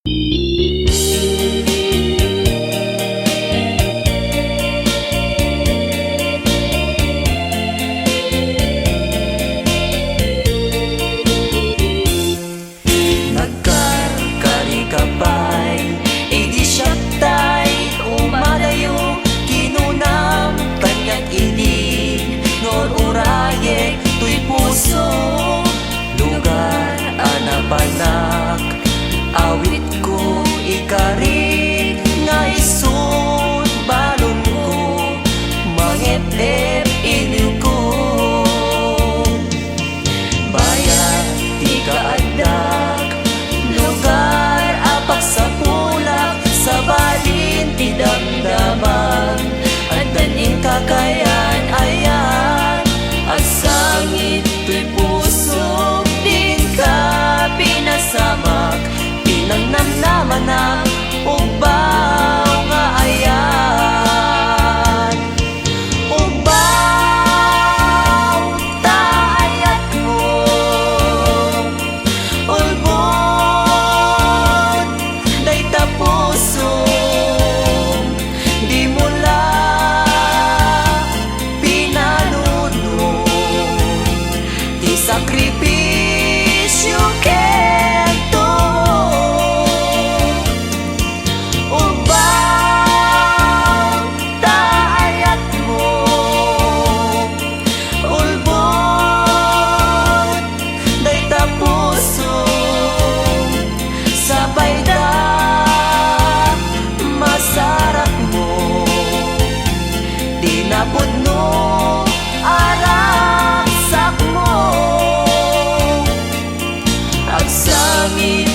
Nagkarkari kapay, di siya tay umadayo, kinunam tanyak ini, nor uraye tuy puso, lugar anapanak, awit ko ikari, nga isud balon ko, mangeplep iliw ko, bayan di kaadak, lugar apak sa pulak, sa balin ti damdaman, andan in kakayan ayan, at sangit tuy puso, din ka pinasamak, pinangnamnaman ng ubaw nga ayan. Ubaw taayat mo, ulbod day tapuso, di mula pinaluno, di sakripisyo kento. Ubaw taayat mo, ulbod day tapuso, sabay da masarap mo, di napudno araksak mo, agsangin